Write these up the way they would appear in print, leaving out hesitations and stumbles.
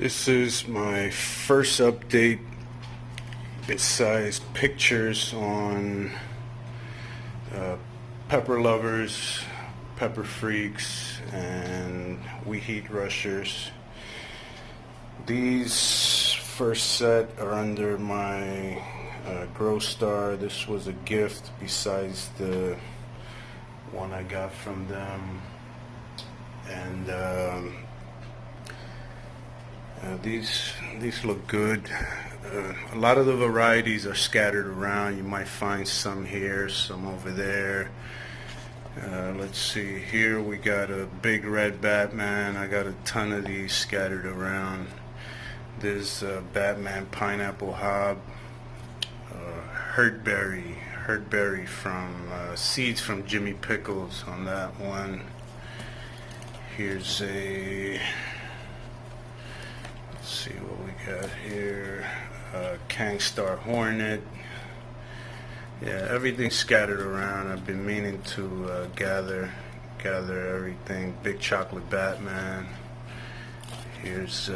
This is my first update besides pictures on pepper lovers, pepper freaks, and we heat rushers. These first set are under my Grow Star. This was a gift besides the one I got from them, and these look good. A lot of the varieties are scattered around. You might find some here, some over there. Let's see, here we got a big red Batman. I got a ton of these scattered around. There's Batman Pineapple Hob, Hurtberry from seeds from Jimmy Pickles on that one. Here's a, let's see what we got here, Kangstar Hornet. Yeah, everything's scattered around. I've been meaning to gather everything. Big Chocolate Batman. Here's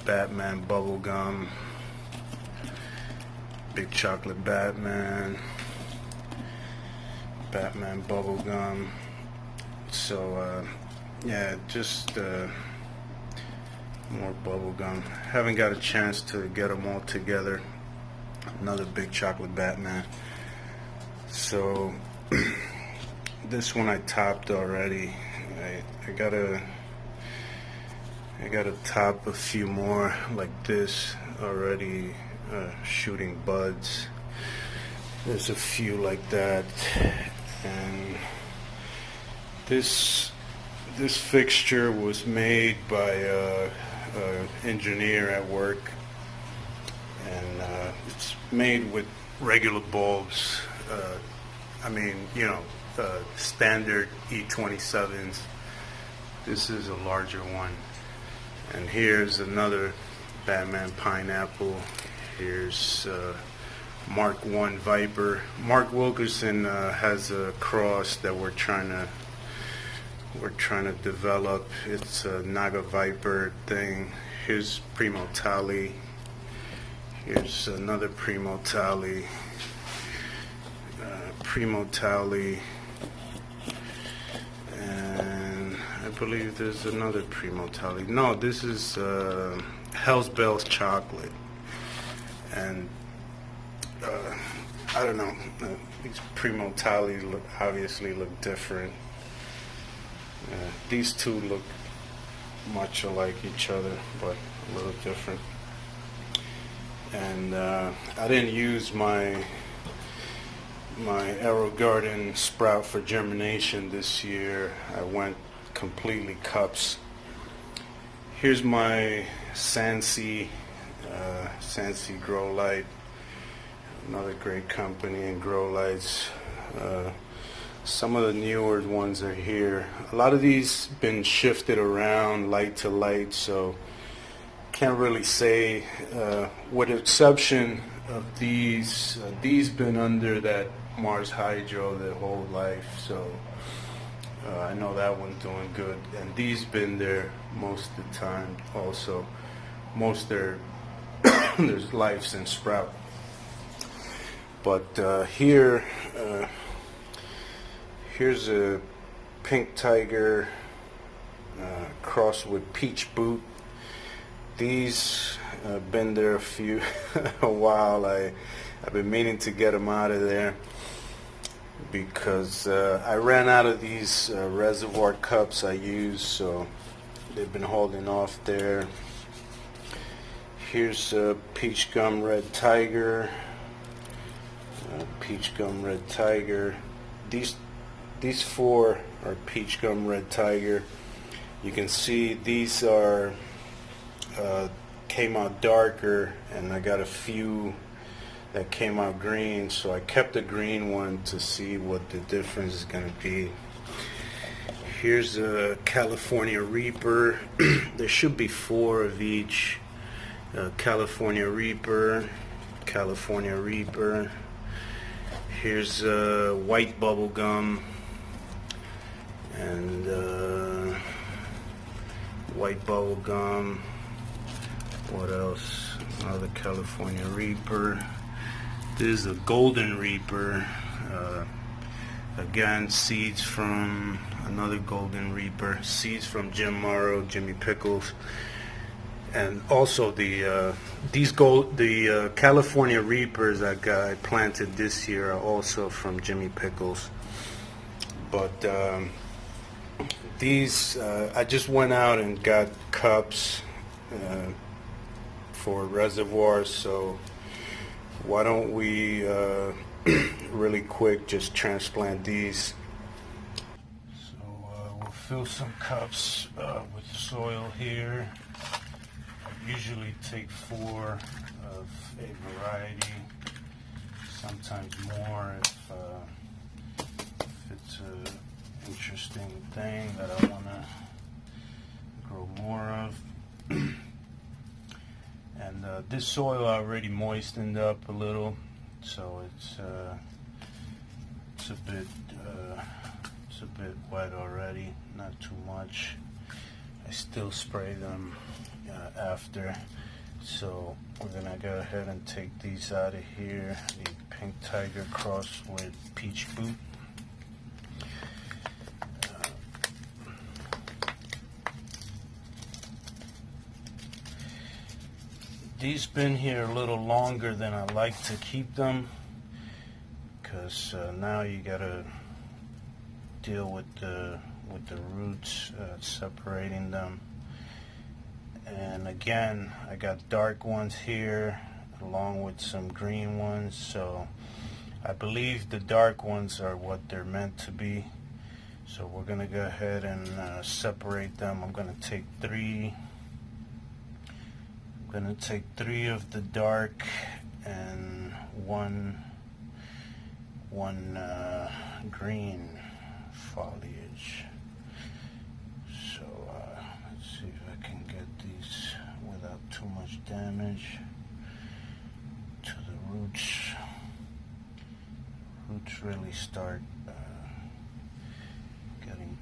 Batman Bubblegum. Big Chocolate Batman. Batman Bubblegum. So yeah, just more bubblegum. Haven't got a chance to get them all together. Another Big Chocolate Batman. So this one I topped already. I gotta top a few more like this already, shooting buds. There's a few like that, and this fixture was made by an engineer at work, and it's made with regular bulbs. I mean, you know, standard E27s. This is a larger one. And here's another Batman Pineapple. Here's Mark I Viper. Mark Wilkerson has a cross that we're trying to develop. It's a Naga Viper thing. Here's Primo Tally. Here's another Primo Tally. And I believe there's another Primo Tally. No, this is Hell's Bells Chocolate. And I don't know, these Primo Tallies obviously look different. These two look much alike each other, but a little different. And I didn't use my Arrow Garden sprout for germination this year. I went completely cups. Here's my Sansi Grow Light, another great company in grow lights. Some of the newer ones are here. A lot of these been shifted around light to light, so can't really say, with the exception of these been under that Mars Hydro their whole life, so I know that one's doing good, and these been there most of the time also. Most their there's lives in sprout. But here here's a Pink Tiger crossed with Peach Boot. These been there a while. I've been meaning to get them out of there because I ran out of these reservoir cups I use, so they've been holding off there. Here's Peach Gum Red Tiger. Peach Gum Red Tiger. These four are Peach Gum Red Tiger. You can see these are came out darker, and I got a few that came out green, so I kept the green one to see what the difference is going to be. Here's a California Reaper. There should be 4 of each. California Reaper. Here's White Bubblegum, and White Bubblegum. What else? Another California Reaper. This is a Golden Reaper. Again, seeds from another Golden Reaper. Seeds from Jim Morrow, Jimmy Pickles. And also the California Reapers I planted this year are also from Jimmy Pickles. But these, I just went out and got cups for reservoirs, so why don't we really quick just transplant these. So we'll fill some cups with soil here. I usually take 4 of a variety, sometimes more if it's an interesting thing that I want to grow more of. And this soil I already moistened up a little, so it's a bit wet already, not too much. I still spray them after, so we're gonna go ahead and take these out of here. The Pink Tiger crossed with Peach Boot. These been here a little longer than I like to keep them, because now you gotta deal with the roots, separating them. And again, I got dark ones here along with some green ones, so I believe the dark ones are what they're meant to be. So we're gonna go ahead and separate them. I'm gonna take 3 of the dark and one green foliage. So let's see if I can get these without too much damage to the roots. Roots really start getting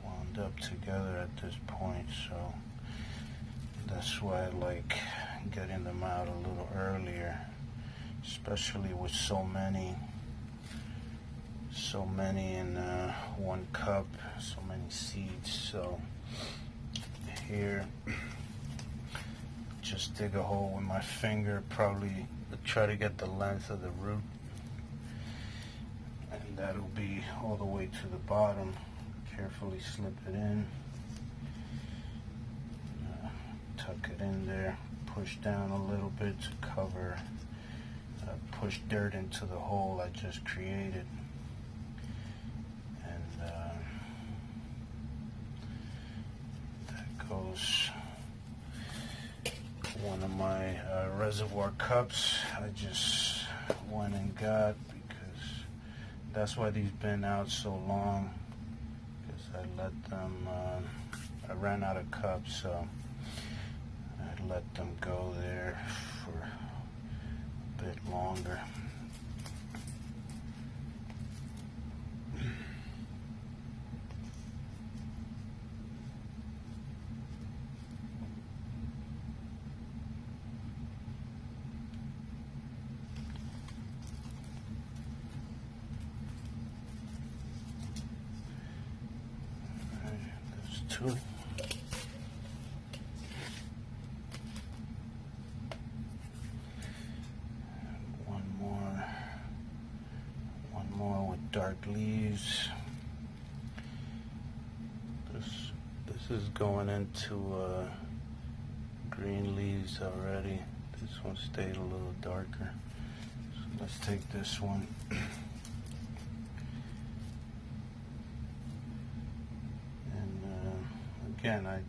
wound up together at this point, so that's why I like getting them out a little earlier, especially with so many in one cup, so many seeds. So here, just dig a hole with my finger, probably try to get the length of the root, and that'll be all the way to the bottom. Carefully slip it in. Tuck it in there, push down a little bit to cover, push dirt into the hole I just created. And that goes one of my reservoir cups I just went and got, because that's why these been out so long, because I let them, I ran out of cups, so I let them go there for a bit longer. There's 2. Dark leaves. This is going into green leaves already. This one stayed a little darker. So let's take this one. And again, I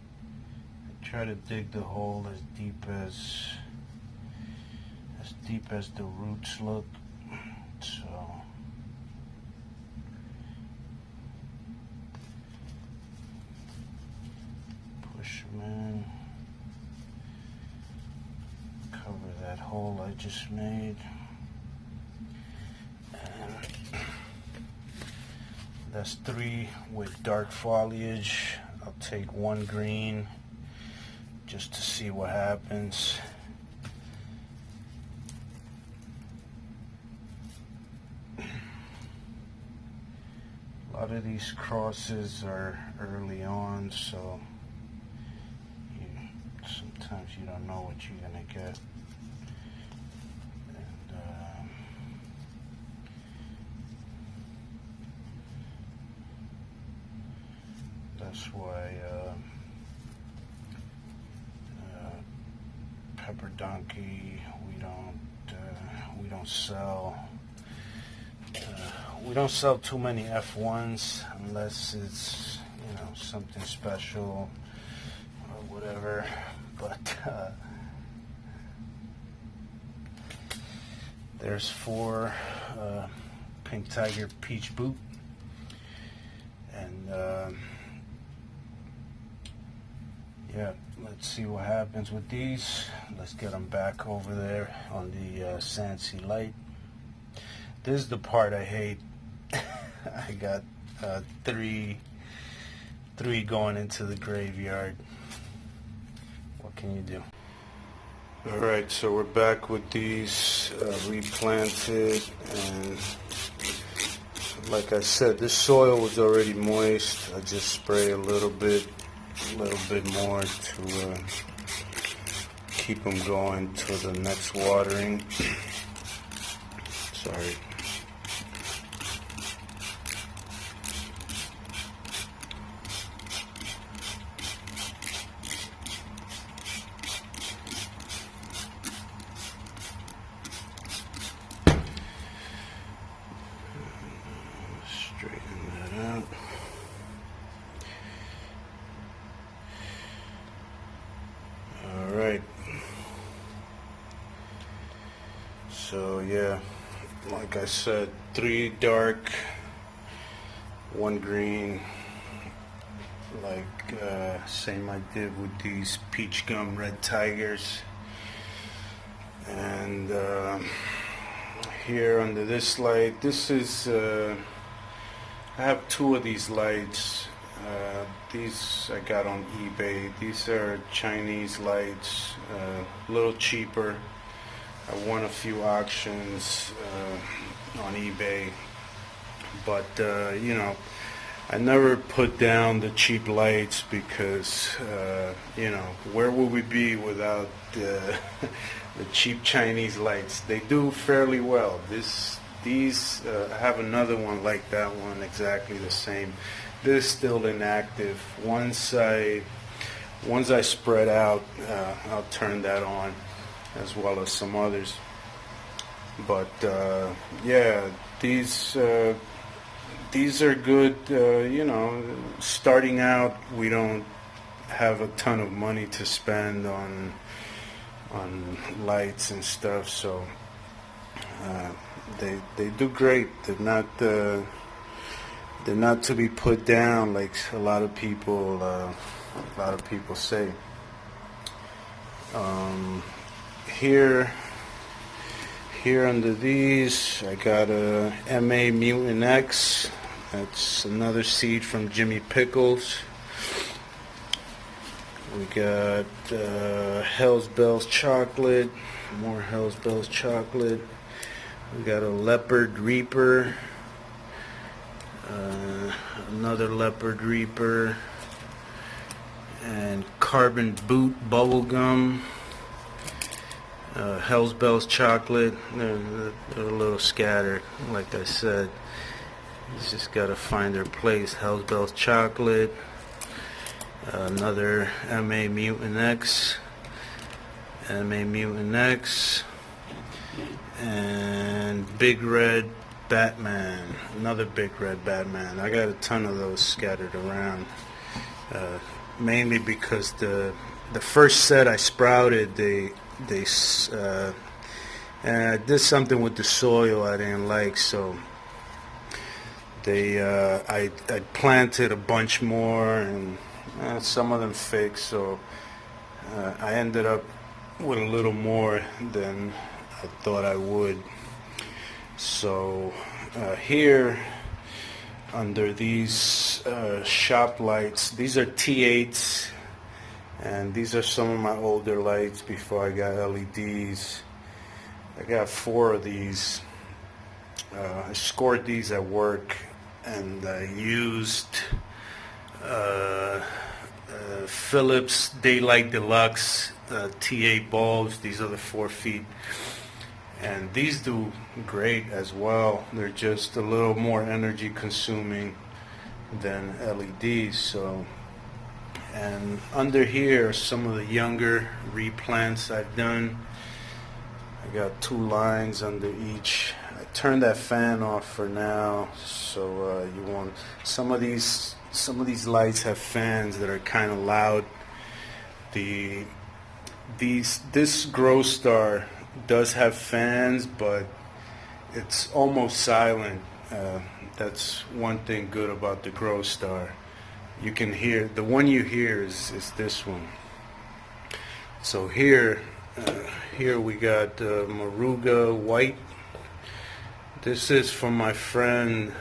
try to dig the hole as deep as the roots look. So push them in, cover that hole I just made, and that's 3 with dark foliage. I'll take 1 green just to see what happens. A lot of these crosses are early on, so sometimes you don't know what you're gonna get. And that's why Pepper Donkey we don't sell. We don't sell too many F1s unless it's, you know, something special or whatever. But there's 4 Pink Tiger Peach Boot, and yeah, let's see what happens with these. Let's get them back over there on the Sansi light. This is the part I hate. I got 3 going into the graveyard. What can you do? Alright, so we're back with these replanted, and like I said, this soil was already moist. I just spray a little bit more to keep them going to the next watering. Sorry. Straighten that out. All right. So yeah, like I said, 3 dark, 1 green, like same I did with these peach gum red tigers. And here under this light, this is I have 2 of these lights. These I got on eBay. These are Chinese lights, a little cheaper. I won a few auctions on eBay, but you know, I never put down the cheap lights because you know, where would we be without the cheap Chinese lights? They do fairly well. These I have another one like that one, exactly the same. This is still inactive. Once I spread out, I'll turn that on, as well as some others. But yeah, these are good. You know, starting out, we don't have a ton of money to spend on lights and stuff, so they do great. They're not to be put down like a lot of people say. Here under these, I got a MA Mutant X. That's another seed from Jimmy Pickles. We got Hell's Bells Chocolate, more Hell's Bells Chocolate. We got a Leopard Reaper, another Leopard Reaper, and Carbon Boot Bubblegum. Hell's Bells Chocolate. They're a little scattered, like I said. You just gotta find their place. Hell's Bells Chocolate, another MA Mutant X, and Big Red Batman, another Big Red Batman. I got a ton of those scattered around, mainly because the first set I sprouted, and I did something with the soil I didn't like, so I planted a bunch more, and some of them fake, so I ended up with a little more than I thought I would. So here under these shop lights, these are T8s, And these are some of my older lights before I got LEDs. I got 4 of these. I scored these at work, and I used Philips Daylight Deluxe TA bulbs. These are the 4 feet. And these do great as well. They're just a little more energy consuming than LEDs. So, and under here are some of the younger replants I've done. I got 2 lines under each. I turned that fan off for now, so you won't. Some of these lights have fans that are kind of loud. This Grow Star does have fans, but it's almost silent. That's one thing good about the Grow Star. You can hear, the one you hear is this one. So here we got Moruga White. This is from my friend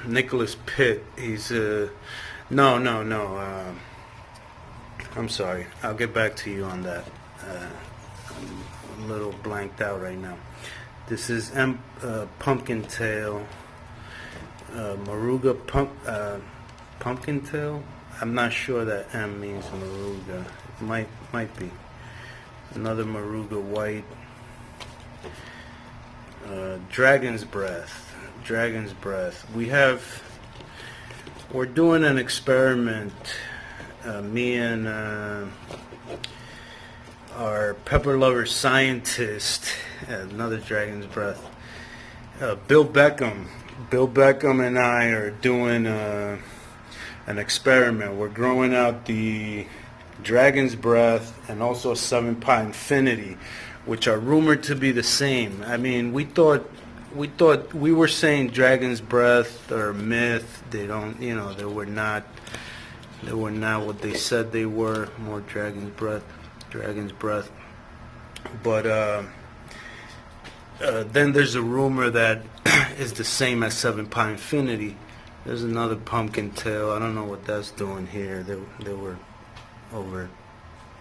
Nicholas Pitt. He's no. I'm sorry. I'll get back to you on that. I'm a little blanked out right now. This is Pumpkin Tail. Moruga Pumpkin Tail. I'm not sure that M means Moruga. It might be. Another Moruga White. Dragon's Breath. We're doing an experiment. Me and our pepper lover scientist, another Dragon's Breath, Bill Beckham and I are doing an experiment. We're growing out the Dragon's Breath and also 7-Pot Infinity, which are rumored to be the same. I mean, we were saying Dragon's Breath are a myth. They don't, they were not what they said they were. More Dragon's Breath. But then there's a rumor that is the same as 7-Pot Infinity. There's another Pumpkin Tail. I don't know what that's doing here. They were over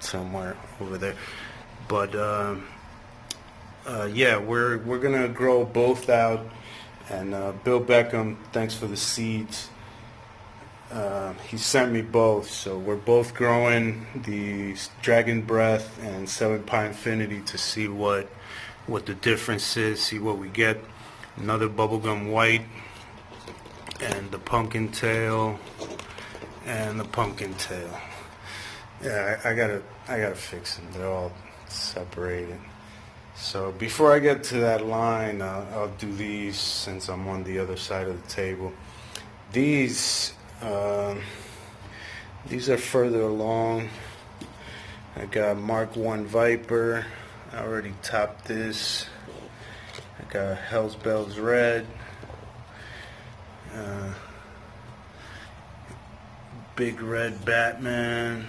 somewhere over there. But yeah, we're gonna grow both out. And Bill Beckham, thanks for the seeds. He sent me both, so we're both growing the Dragon Breath and 7-Pot Infinity to see what the difference is, see what we get. Another Bubblegum White, and the Pumpkin Tail, and the Pumpkin Tail. Yeah, I gotta fix them. They're all separated. So before I get to that line, I'll do these since I'm on the other side of the table. These are further along. I got Mark I Viper. I already topped this. I got Hell's Bells Red. Big Red Batman.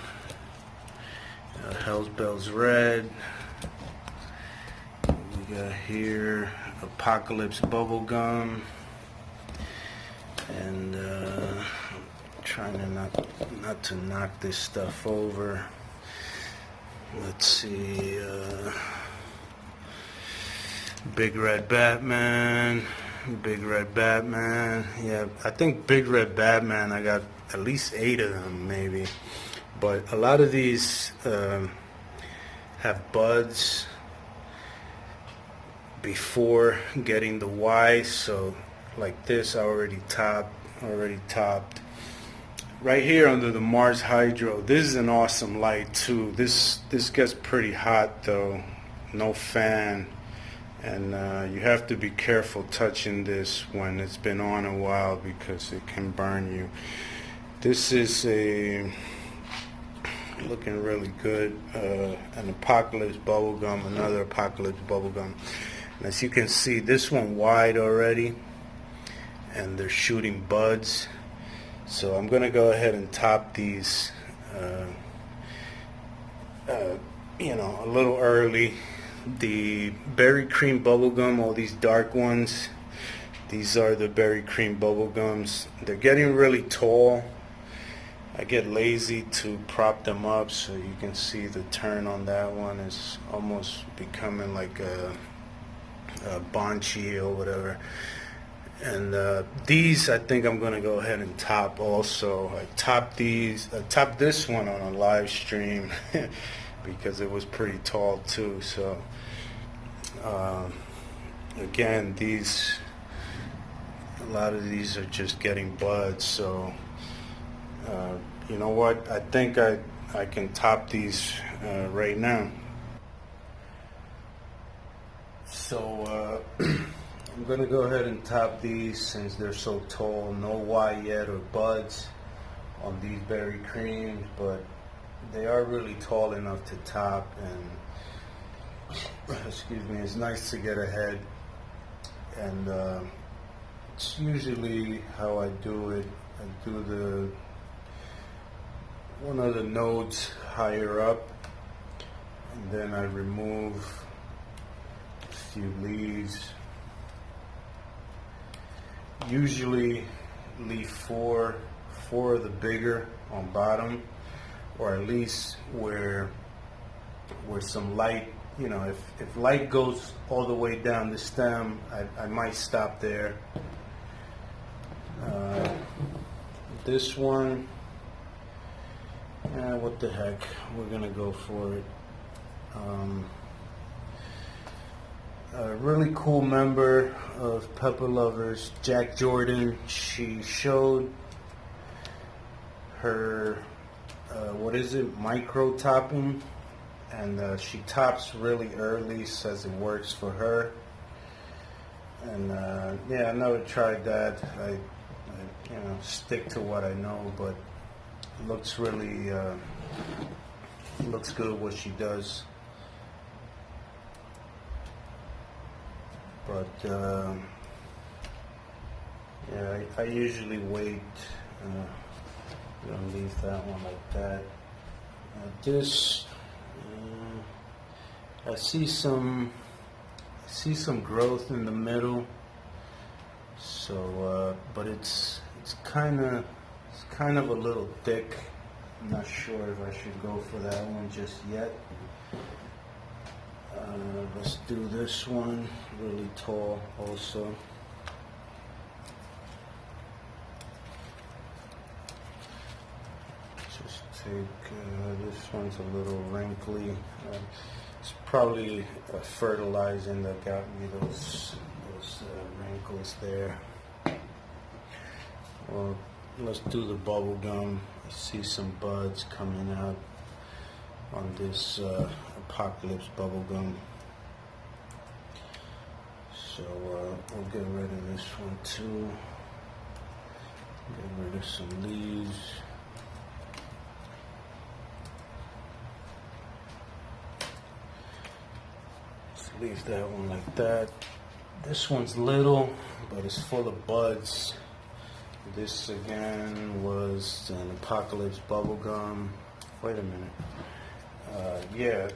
Hell's Bells Red. We got here Apocalypse Bubblegum. And trying to not to knock this stuff over. Let's see, Big Red Batman. Yeah, I think Big Red Batman, I got at least 8 of them maybe. But a lot of these have buds before getting the Y, so like this I already topped. Right here under the Mars Hydro, this is an awesome light too. This gets pretty hot though, no fan, and you have to be careful touching this when it's been on a while because it can burn you. This is looking really good. An Apocalypse Bubblegum, another Apocalypse Bubblegum. And as you can see, this one wide already, and they're shooting buds. So I'm going to go ahead and top these, a little early. The Berry Cream Bubblegum, all these dark ones, these are the Berry Cream Bubblegums. They're getting really tall, I get lazy to prop them up, so you can see the turn on that one is almost becoming like a banshee or whatever. And these, I think I'm gonna go ahead and top also. I topped this one on a live stream because it was pretty tall too. So again, a lot of these are just getting buds. So you know what? I think I can top these right now. So I'm gonna go ahead and top these since they're so tall. No Y yet or buds on these berry creams, but they are really tall enough to top. And excuse me, it's nice to get ahead. And it's usually how I do it. I do one of the nodes higher up, and then I remove a few leaves. Usually leave four of the bigger on bottom, or at least where some light, you know, if light goes all the way down the stem, I might stop there. This one, what the heck, we're gonna go for it. A really cool member of Pepper Lovers, Jack Jordan, she showed her, micro topping, and she tops really early, says it works for her. And yeah, I never tried that. I stick to what I know, but it looks really, looks good what she does. But yeah, I usually wait. I'm gonna leave that one like that. This, I see some growth in the middle. So, but it's kind of a little thick. I'm not sure if I should go for that one just yet. Let's do this one, really tall also. Just take, this one's a little wrinkly. It's probably fertilizing that got me those wrinkles there. Well, let's do the bubble gum. I see some buds coming out on this Apocalypse bubble gum. So we'll get rid of this one too. Get rid of some leaves. Let's leave that one like that. This one's little, but it's full of buds. This again was an Apocalypse bubble gum. Wait a minute. Yeah,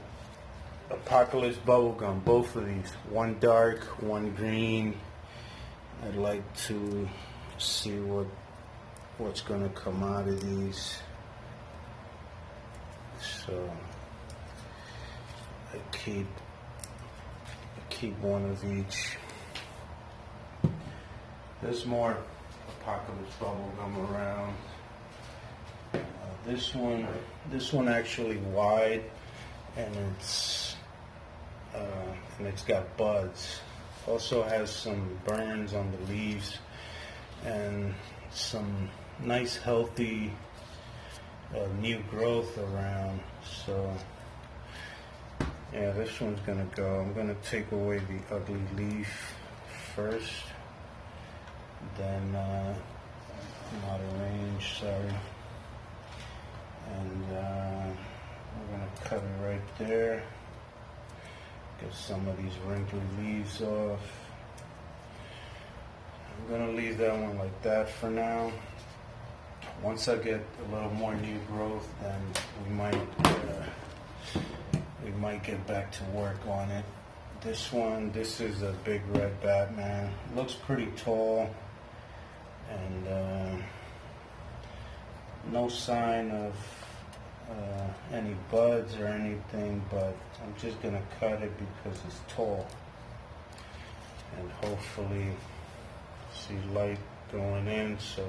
Apocalypse bubblegum, both of these. One dark, one green. I'd like to see what's gonna come out of these. So I keep one of each. There's more Apocalypse bubblegum around. This one actually wide, and it's got buds. Also has some burns on the leaves and some nice healthy new growth around. So yeah, this one's gonna go. I'm gonna take away the ugly leaf first, then not arrange, sorry. And we're gonna cut it right there. Get some of these wrinkly leaves off. I'm gonna leave that one like that for now. Once I get a little more new growth, then we might get back to work on it. This is a big red Batman. It looks pretty tall, and I'm gonna cut it right there. Get some of these wrinkly leaves off. I'm gonna leave that one like that for now. Once I get a little more new growth, then we might get back to work on it. This is a big red Batman. Looks pretty tall, and I'm gonna cut it right there. Get some of these wrinkly leaves off. no sign of any buds or anything, but I'm just gonna cut it because it's tall, and hopefully see light going in, so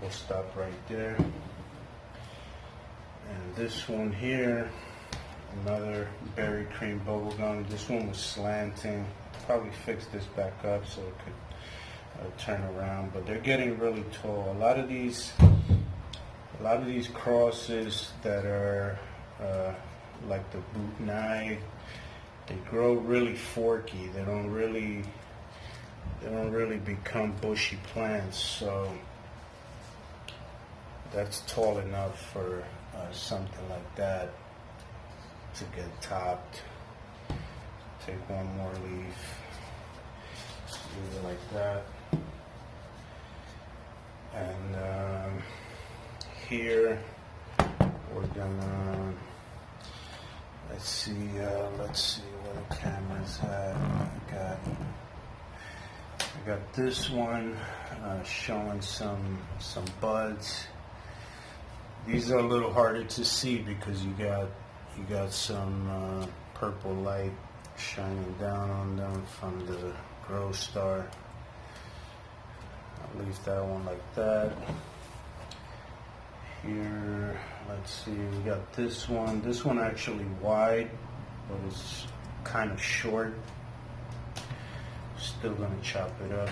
we'll stop right there. And this one here, another berry cream bubble gum. This one was slanting. Probably fix this back up so it could turn around, but they're getting really tall. A lot of these crosses that are like the Bhutanai, they grow really forky. They don't really become bushy plants. So that's tall enough for something like that to get topped. Take one more leaf, leave it like that, and here we're gonna let's see what the cameras have. I got this one showing some buds. These are a little harder to see because you got some purple light shining down on them from the grow star. I'll leave that one like that. Here, let's see, we got this one actually wide, but it's kind of short. Still gonna chop it up.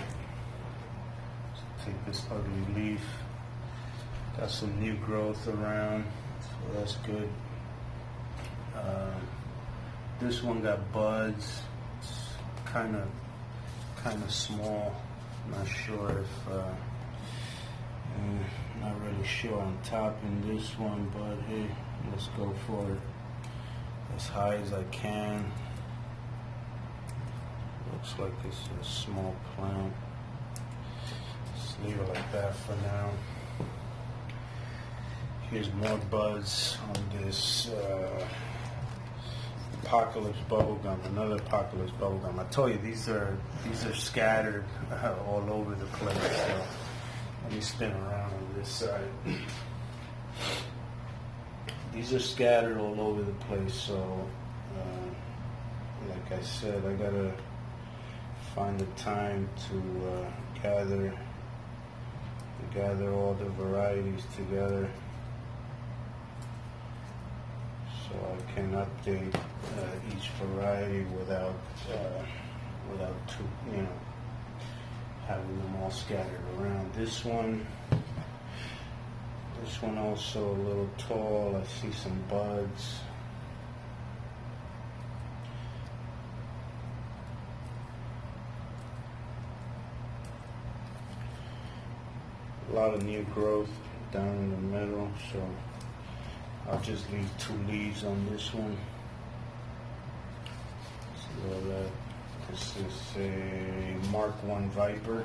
So take this ugly leaf. Got some new growth around, so that's good. This one got buds. It's kind of small. Not sure if not really sure on topping this one, but hey, let's go for it as high as I can. Looks like it's a small plant. Just leave it like that for now. Here's more buds on this Apocalypse bubblegum, another Apocalypse bubblegum. I told you these are scattered all over the place. So let me spin around on this side. These are scattered all over the place. So like I said, I gotta find the time to gather all the varieties together, so I can update each variety without having them all scattered around. This one also a little tall. I see some buds. A lot of new growth down in the middle, so I'll just leave 2 leaves on this one. So this is a Mark I Viper.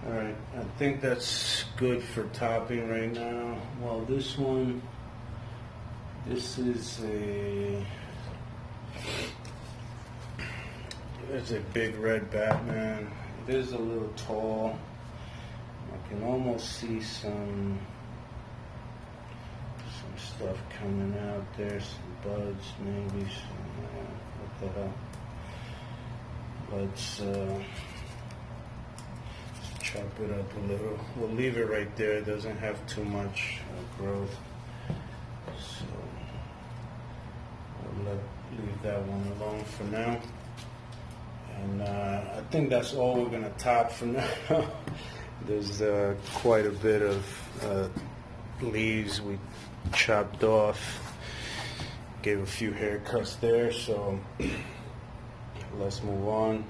Alright, I think that's good for topping right now. Well, this is a big red Batman. It is a little tall. I can almost see some stuff coming out there, some buds maybe, what the hell. Let's chop it up a little. We'll leave it right there. It doesn't have too much growth, so we'll leave that one alone for now. And I think that's all we're gonna top for now. There's quite a bit of leaves we chopped off. Gave a few haircuts there, so let's move on.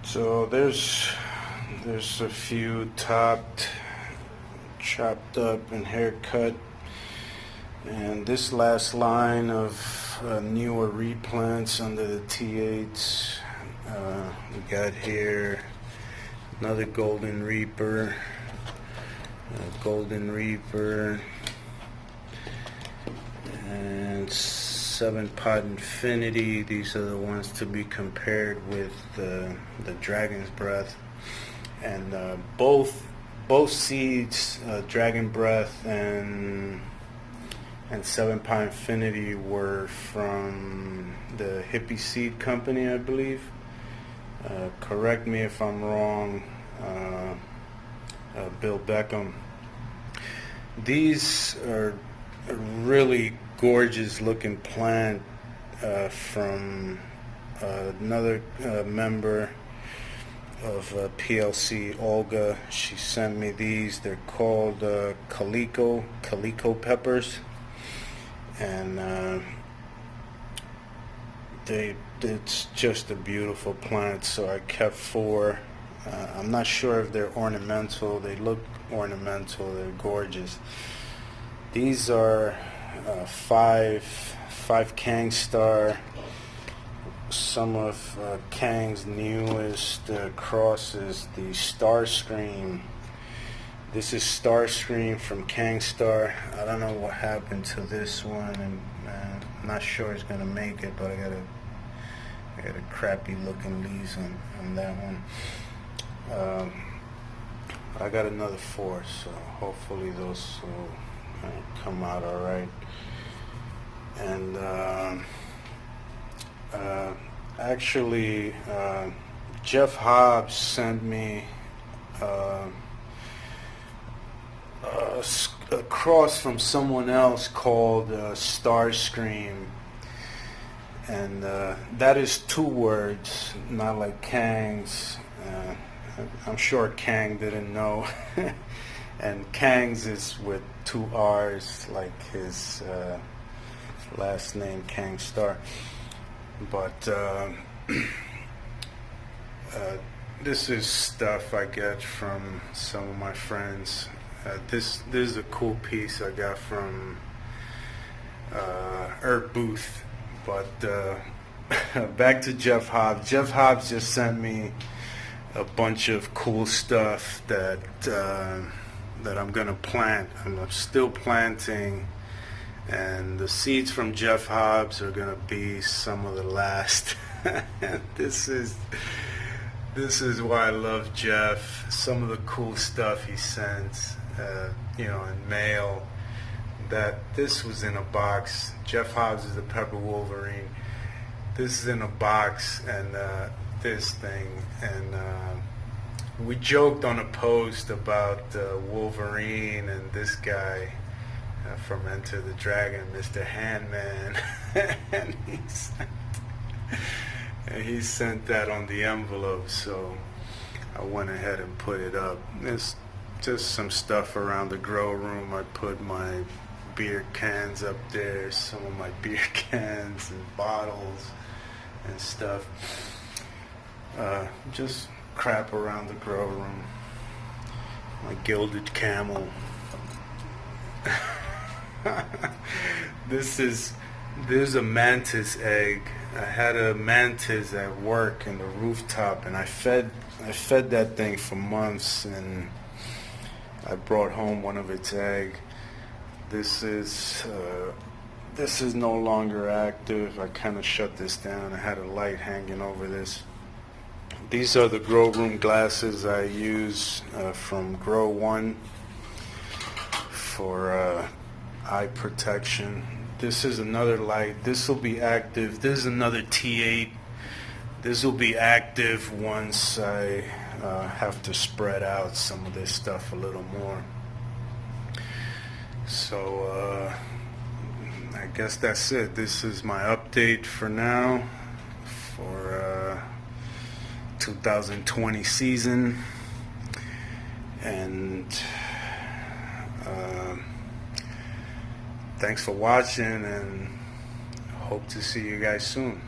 So there's a few topped, chopped up, and haircut. And this last line of newer replants under the T8s, we got here another Golden Reaper, and 7-pot Infinity. These are the ones to be compared with the Dragon's Breath. And both both seeds, Dragon Breath and Seven Pie Infinity, were from the Hippie Seed Company, I believe. Correct me if I'm wrong, Bill Beckham. These are a really gorgeous looking plant from another member of PLC, Olga. She sent me these. They're called calico peppers, and it's just a beautiful plant. So I kept 4. I'm not sure if they're ornamental. They look ornamental. They're gorgeous. These are 5 Kang Star. Some of Kang's newest crosses, the Starscream. This is Starscream from Kang Star. I don't know what happened to this one, and I'm not sure it's gonna make it, but I got a crappy looking leaves on that one. I got another 4, so hopefully those will come out all right. And actually, Jeff Hobbs sent me a cross from someone else called Starscream, and that is 2 words, not like Kang's. I'm sure Kang didn't know. And Kang's is with 2 R's, like his last name, Kang Star. But this is stuff I get from some of my friends. This is a cool piece I got from Herb Booth. But back to Jeff Hobbs. Jeff Hobbs just sent me a bunch of cool stuff that I'm gonna plant. I'm still planting, and the seeds from Jeff Hobbs are gonna be some of the last. This is why I love Jeff. Some of the cool stuff he sends, in mail. This was in a box. Jeff Hobbs is the Pepper Wolverine. This is in a box, and this thing, and we joked on a post about Wolverine and this guy from Enter the Dragon, Mr. Handman, and he sent that on the envelope, so I went ahead and put it up. There's just some stuff around the grow room. I put my beer cans up there, some of my beer cans and bottles and stuff. Just crap around the grow room. My gilded camel. There's a mantis egg. I had a mantis at work in the rooftop, and I fed that thing for months, and I brought home one of its egg. This is no longer active. I kind of shut this down. I had a light hanging over this. These are the grow room glasses I use from Grow One for eye protection. This is another light. This will be active. This is another T8. This will be active once I have to spread out some of this stuff a little more. So I guess that's it. This is my update for now for 2020 season, and thanks for watching, and hope to see you guys soon.